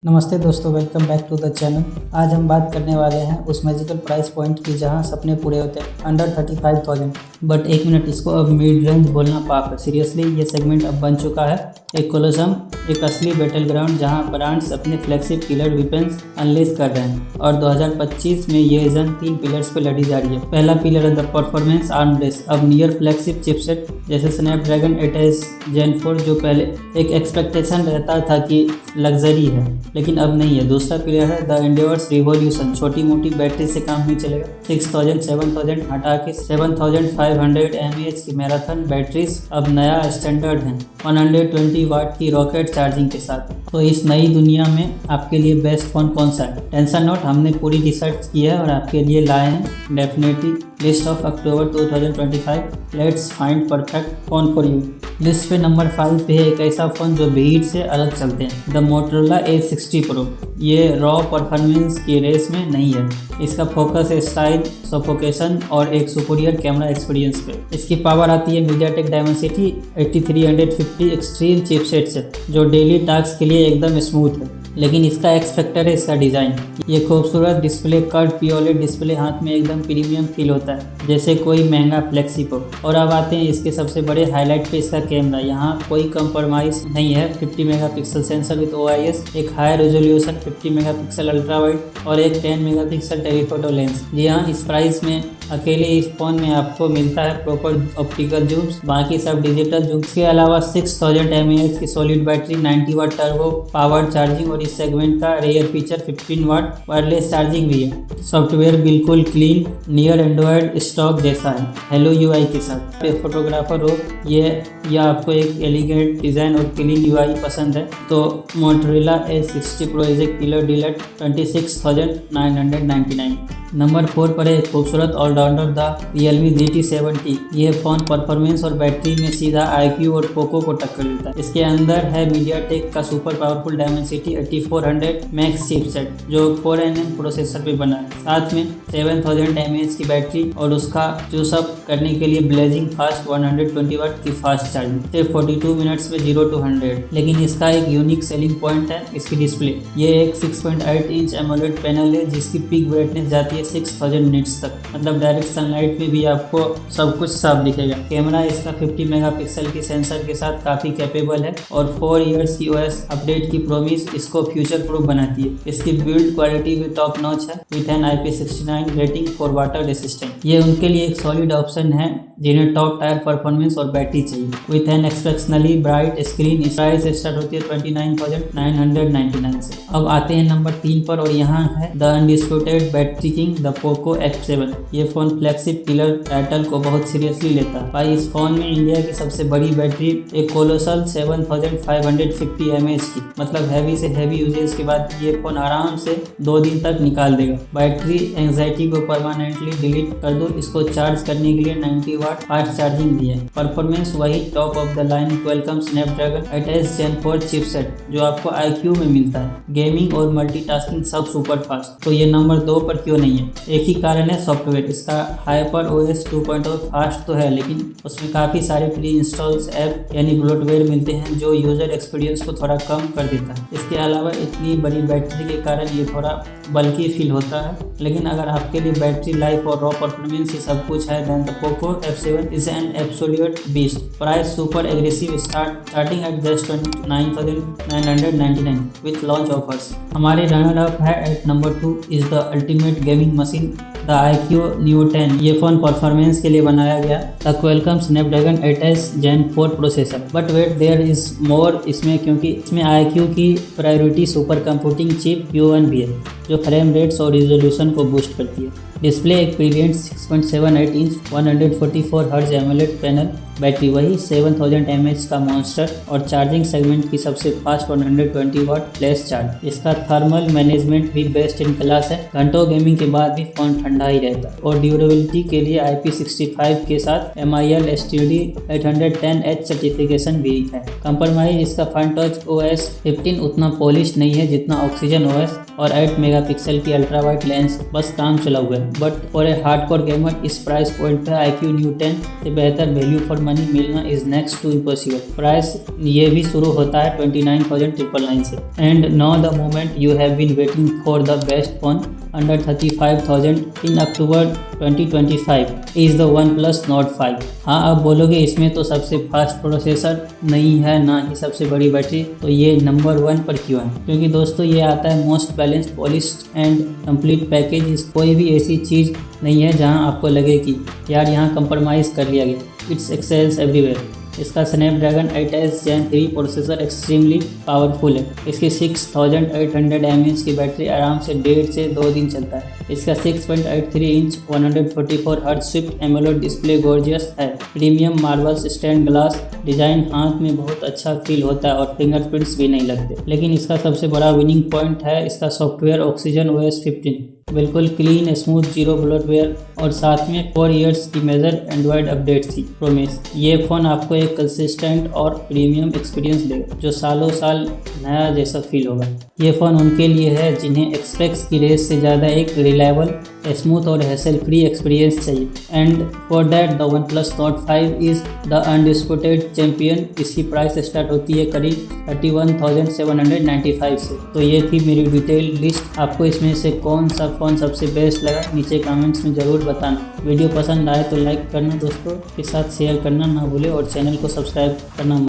नमस्ते दोस्तों, welcome back to the channel. आज हम बात करने वाले हैं उस मैजिकल प्राइस पॉइंट की जहां सपने पूरे होते हैं अंडर 35,000। बट एक मिनट, इसको अब मिड रेंज बोलना पाप है। सीरियसली ये सेगमेंट अब बन चुका है एक कोलोसम, एक असली बैटल ग्राउंड जहां ब्रांड्स अपने फ्लैगशिप किलर वेपन्स अनलेस कर रहे हैं। और 2025 में ये जंग 3 पिलर्स पे लड़ी जा रही है। पहला पिलर है द परफॉर्मेंस आर्म रेस। अब नियर फ्लैगशिप चिपसेट जैसे स्नैपड्रैगन 8s Gen 4, जो पहले एक एक्सपेक्टेशन रहता था कि लग्जरी है, लेकिन अब नहीं है। दूसरा पिलर है द एंडेवर्स रिवॉल्यूशन। छोटी मोटी बैटरी से काम नहीं चलेगा। 6000 7000 हटा के 7500 mAh की मैराथन बैटरीज अब नया स्टैंडर्ड है 120 वाट की रॉकेट चार्जिंग के साथ। तो इस नई दुनिया में आपके लिए बेस्ट फोन कौन सा है? टेंशन नोट, हमने पूरी रिसर्च की है और आपके लिए लाए हैं definitely list of October 2025। Let's find perfect phone for you. List पे नंबर 5 पे है एक ऐसा फ़ोन जो भीड़ से अलग चलते हैं, द मोटोरोला A60 Pro। ये रॉ परफॉर्मेंस की रेस में नहीं है। इसका फोकस है स्टाइल, सफोकेशन और एक सुपीरियर कैमरा एक्सपीरियंस पे। इसकी पावर आती है मीडियाटेक डायमेंसिटी 8350 एक्सट्रीम चिपसेट से, जो डेली टास्क के लिए एकदम स्मूथ है। लेकिन इसका एक्स फैक्टर है इसका डिज़ाइन। ये खूबसूरत डिस्प्ले, कर्व पीओलेड डिस्प्ले हाथ में एकदम प्रीमियम फील होता है, जैसे कोई महंगा फ्लेक्सिप हो। और अब आते हैं इसके सबसे बड़े हाईलाइट पे, इसका कैमरा। यहाँ कोई कंप्रोमाइज़ नहीं है। 50 मेगापिक्सल सेंसर विद OIS, एक high resolution 50 megapixel ultra wide और एक 10 मेगापिक्सल टेलीफोटो लेंस। जी हाँ, इस प्राइस में अकेले इस फोन में आपको मिलता है प्रॉपर ऑप्टिकल जूम्स, बाकी सब डिजिटल जूम्स के अलावा 6000 mAh की सॉलिड बैटरी, 90 वाट टर्बो पावर चार्जिंग और इस सेगमेंट का रेयर फीचर 15 वाट वायरलेस चार्जिंग भी है। सॉफ्टवेयर बिल्कुल क्लीन, नियर एंड्रॉयड स्टॉक जैसा है, हेलो UI के साथ। फोटोग्राफर हो या आपको एक एलिगेंट डिज़ाइन और क्लीन UI पसंद है तो Motorola A60 Pro is a killer deal at 26,999। Number 4 पर है खूबसूरत ऑलराउंडर द Realme GT70। ये फ़ोन परफॉर्मेंस और बैटरी में सीधा iQOO और पोको को टक्कर देता है। इसके अंदर है मीडियाटेक का super powerful Dimensity 8400 max chipset, जो 4nm प्रोसेसर पे बना है। साथ में 7000 mAh की बैटरी और उसका जो सब करने के लिए ब्लेजिंग फास्ट 120 वाट की फास्ट चार्जिंग, सिर्फ 42 मिनट्स में 0 to 100। लेकिन इसका एक यूनिक सेलिंग पॉइंट है इसकी डिस्प्ले। ये एक 6.8 इंच एमोलेड पैनल है जिसकी पीक ब्राइटनेस जाती है 6000 निट्स तक। मतलब डायरेक्ट सनलाइट में भी आपको सब कुछ साफ दिखेगा। कैमरा इसका 50 मेगापिक्सल की सेंसर के साथ काफ़ी कैपेबल है और 4 इयर्स की OS अपडेट की प्रोमिस इसको फ्यूचर प्रूफ बनाती है। इसकी बिल्ड क्वालिटी भी टॉप नॉच है with an IP69 rating for water resistant. ये उनके लिए एक सॉलिड ऑप्शन है जिन्हें टॉप टायर परफॉर्मेंस और बैटरी चाहिए with an exceptionally bright screen. Price start होती है 29,999 से। अब आते हैं नंबर 3 पर और यहाँ है the undisputed battery king the Poco F7। ये फोन फ्लैगशिप किलर टाइटल को बहुत सीरियसली लेता है। भाई, इस फोन में इंडिया की सबसे बड़ी बैटरी, एक कोलोसल 7550 mAh की, मतलब हैवी से हैवी यूजेस के बाद ये फोन आराम से 2 दिन तक निकाल देगा। बैटरी एंजाइटी को परमानेंटली डिलीट कर दो। इसको चार्ज करने के लिए 90 वाट फास्ट चार्जिंग भी है। परफॉर्मेंस वही top of the line welcome Snapdragon 8s Gen 4 chipset जो आपको iQOO में मिलता है। गेमिंग और मल्टीटास्किंग सब सुपर फास्ट। तो ये नंबर 2 पर क्यों नहीं है? एक ही कारण है, सॉफ्टवेयर। इसका HyperOS 2.0 फास्ट तो है, लेकिन उसमें काफ़ी सारे प्री इंस्टॉल्स ऐप यानी ब्लोटवेयर मिलते हैं जो यूज़र एक्सपीरियंस को थोड़ा कम कर देता है। इसके अलावा इतनी बड़ी बैटरी के कारण ये थोड़ा बल्की फील होता है। लेकिन अगर आपके लिए बैटरी लाइफ और रॉ परफॉर्मेंस ये सब कुछ है then the Poco F7 is an absolute beast. Price super aggressive, starting at just 29,999 with launch offers. हमारे रनर अप है at number 2 is the ultimate gaming machine the iQOO Neo 10। ये phone performance के लिए बनाया गया the Qualcomm Snapdragon 8s Gen 4 processor. But wait, there is more इसमें, क्योंकि इसमें iQOO की priority super computing chip U1 भी है जो फ्रेम रेट्स और रिजोल्यूशन को बूस्ट करती है। डिस्प्ले एक brilliant 6.78 inch 144 hertz AMOLED panel, battery वही 7000 mAh का मॉन्स्टर और चार्जिंग सेगमेंट की सबसे फास्ट 120 वाट फ्लैश चार्ज। इसका थर्मल मैनेजमेंट भी बेस्ट इन क्लास है। घंटों गेमिंग के बाद भी फोन ठंडा ही रहता है। और ड्यूरेबिलिटी के लिए IP65 के साथ MIL STD 810H सर्टिफिकेशन भी है। कंप्रोमाइज इसका फ्रंट टच OS 15 उतना पॉलिश नहीं है जितना ऑक्सीजन OS और 8 मेगापिक्सल की अल्ट्रा वाइड लेंस बस काम चला हुआ है। But for a hardcore gamer इस प्राइस पॉइंट पे iQOO Neo 10 से बेहतर वैल्यू फॉर मनी मिलना is next to impossible. Price ये भी शुरू होता है 29,999 से। And now the moment you have been waiting for the best phone under 35,000 in October 2025 is the OnePlus Nord 5। हाँ, आप बोलोगे इसमें तो सबसे फास्ट प्रोसेसर नहीं है, ना ही सबसे बड़ी बैटरी, तो ये नंबर 1 पर क्यों है? क्योंकि दोस्तों ये आता है most balanced, polished and complete package. कोई भी ऐसी चीज़ नहीं है जहां आपको लगे कि यार यहाँ कंप्रोमाइज़ कर लिया गया। It's excels everywhere. इसका Snapdragon 8S Gen 3 processor extremely powerful है। इसकी 6800 mAh की बैटरी आराम से 1.5 से 2 दिन चलता है। इसका 6.83 inch 144 hertz swift AMOLED display gorgeous है। Premium marbles stand glass design हाथ में बहुत अच्छा फील होता है और फिंगरप्रिंट्स भी नहीं लगते। लेकिन इसका सबसे बड़ा विनिंग पॉइंट है इसका सॉफ्टवेयर ऑक्सीजन OS 15। बिल्कुल क्लीन, स्मूथ, जीरो ब्लोटवेयर और साथ में 4 इयर्स की मेजर एंड्रॉयड अपडेट थी प्रोमिस। ये फ़ोन आपको एक कंसिस्टेंट और प्रीमियम एक्सपीरियंस देगा जो सालों साल नया जैसा फील होगा। ये फ़ोन उनके लिए है जिन्हें एक्सपेक्स की रेस से ज़्यादा एक रिलायबल, स्मूथ और हैसल फ्री एक्सपीरियंस चाहिए। And for that the OnePlus Nord 5 is the undisputed champion. इसकी प्राइस स्टार्ट होती है करीब 31,795 से। तो ये थी मेरी डिटेल लिस्ट। आपको इसमें से कौन सा फ़ोन सबसे बेस्ट लगा नीचे कमेंट्स में ज़रूर बताना। वीडियो पसंद आए तो लाइक करना, दोस्तों के साथ शेयर करना ना भूले और चैनल को सब्सक्राइब करना